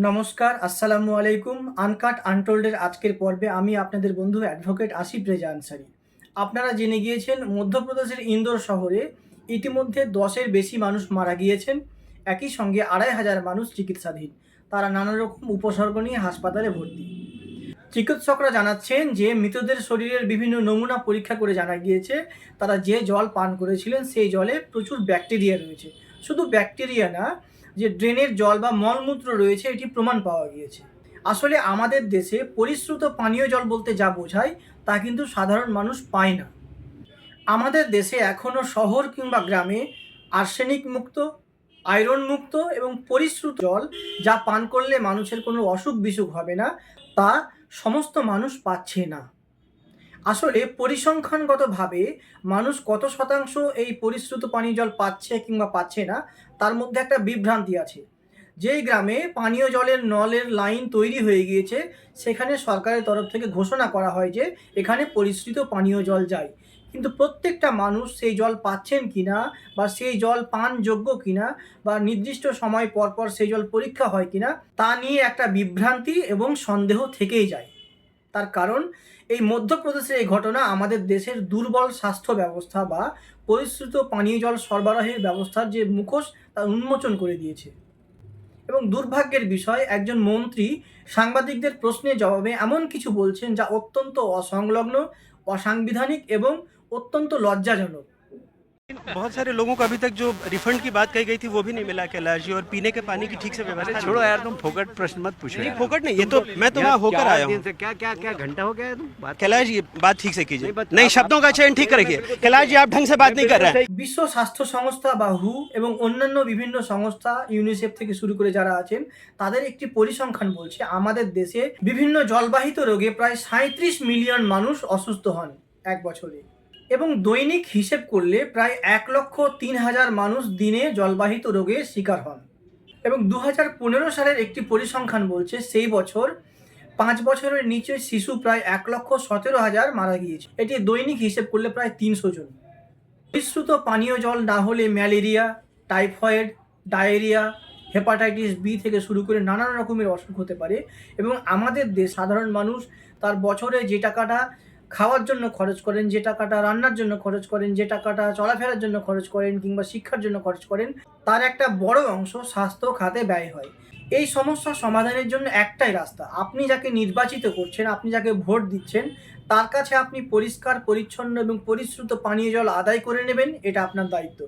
নমস্কার, আসসালামু আলাইকুম। আনকাট আনটোল্ডের আজকের পর্বে আমি আপনাদের বন্ধু অ্যাডভোকেট আসিফ রেজা আনসারি। আপনারা জেনে গিয়েছেন মধ্যপ্রদেশের ইন্দোর শহরে ইতিমধ্যে ১০-এর বেশি মানুষ মারা গিয়েছেন। একই সঙ্গে ২,৫০০ মানুষ চিকিৎসাধীন। তারা নানা রকম উপসর্গ নিয়ে হাসপাতালে ভর্তি। চিকিৎসকরা জানাচ্ছেন যে মৃতদের শরীরের বিভিন্ন নমুনা পরীক্ষা করে জানা গিয়েছে তারা যে জল পান করেছিলেন সেই জলে প্রচুর ব্যাকটেরিয়া রয়েছে। শুধু ব্যাকটেরিয়া না, যে ড্রেনের জল বা মলমূত্র রয়েছে এটি প্রমাণ পাওয়া গিয়েছে। আসলে আমাদের দেশে পরিশ্রুত পানীয় জল বলতে যা বোঝায় তা কিন্তু সাধারণ মানুষ পায় না। আমাদের দেশে এখনও শহর কিংবা গ্রামে আর্সেনিক মুক্ত, আয়রন মুক্ত এবং পরিশ্রুত জল যা পান করলে মানুষের কোনো অসুখ বিসুখ হবে না, তা সমস্ত মানুষ পাচ্ছে না। আসলে পরিসংখ্যানগতভাবে মানুষ কত শতাংশ এই পরিশ্রুত পানীয় জল পাচ্ছে কিংবা পাচ্ছে না তার মধ্যে একটা বিভ্রান্তি আছে। যেই গ্রামে পানীয় জলের নলের লাইন তৈরি হয়ে গিয়েছে সেখানে সরকারের তরফ থেকে ঘোষণা করা হয় যে এখানে পরিশ্রুত পানীয় জল যায়, কিন্তু প্রত্যেকটা মানুষ সেই জল পাচ্ছেন কিনা বা সেই জল পানযোগ্য কিনা বা নির্দিষ্ট সময় পর পর সেই জল পরীক্ষা হয় কিনা তা নিয়ে একটা বিভ্রান্তি এবং সন্দেহ থেকেই যায়। তার কারণ এই মধ্যপ্রদেশের এই ঘটনা আমাদের দেশের দুর্বল স্বাস্থ্য ব্যবস্থা বা পরিশ্রুত পানীয় জল সরবরাহের ব্যবস্থার যে মুখোশ তা উন্মোচন করে দিয়েছে। এবং দুর্ভাগ্যের বিষয়, একজন মন্ত্রী সাংবাদিকদের প্রশ্নের জবাবে এমন কিছু বলছেন যা অত্যন্ত অসংলগ্ন, অসাংবিধানিক এবং অত্যন্ত লজ্জাজনক। बहुत सारे लोगों को अभी तक जो रिफंड की बात कही गई थी वो भी नहीं मिला कैलाश जी, और पीने के पानी की ठीक से व्यवस्था नहीं छोड़ो है। यार, तुम फोकट प्रश्न मत पूछो नहीं यार। फोकट नहीं, ये तो मैं तो वहाँ होकर आया हूँ। क्या क्या क्या घंटा हो गया है, तुम बात कैलाश जी बात ठीक से कीजिए, नहीं, बस नहीं आप- शब्दों का चयन ठीक रखिए। कैलाश जी आप ढंग से बात नहीं कर रहे हैं। বিশ্ব স্বাস্থ্য সংস্থা বা হু এবং অন্যান্য বিভিন্ন সংস্থা, ইউনিসেফ থেকে শুরু করে যারা আছেন, তাদের একটি পরিসংখ্যান বলছে আমাদের দেশে বিভিন্ন জলবাহিত রোগে প্রায় ৩৭ মিলিয়ন মানুষ অসুস্থ হন এক বছরে, এবং দৈনিক হিসেব করলে প্রায় ১,০৩,০০০ মানুষ দিনে জলবাহিত রোগের শিকার হন। এবং ২০১৫ সালের একটি পরিসংখ্যান বলছে সেই বছর ৫ বছরের নিচে শিশু প্রায় ১,১৭,০০০ মারা গিয়েছে। এটি দৈনিক হিসেব করলে প্রায় ৩০০ জন। পরিশ্রুত পানীয় জল না হলে malaria, typhoid, diarrhoea, hepatitis B থেকে শুরু করে নানান রকমের অসুখ হতে পারে। এবং আমাদের দেশ সাধারণ মানুষ তার বছরে যে টাকাটা খাওয়ার জন্য খরচ করেন, যে টাকাটা রান্নার জন্য খরচ করেন, যে টাকাটা চলাফেরার জন্য খরচ করেন কিংবা শিক্ষার জন্য খরচ করেন, তার একটা বড় অংশ স্বাস্থ্য খাতে ব্যয় হয়। এই সমস্যা সমাধানের জন্য একটাই রাস্তা, আপনি যাকে নির্বাচিত করছেন, আপনি যাকে ভোট দিচ্ছেন, তার কাছে আপনি পরিষ্কার পরিচ্ছন্ন এবং পরিশ্রুত পানীয় জল আদায় করে নেবেন, এটা আপনার দায়িত্ব।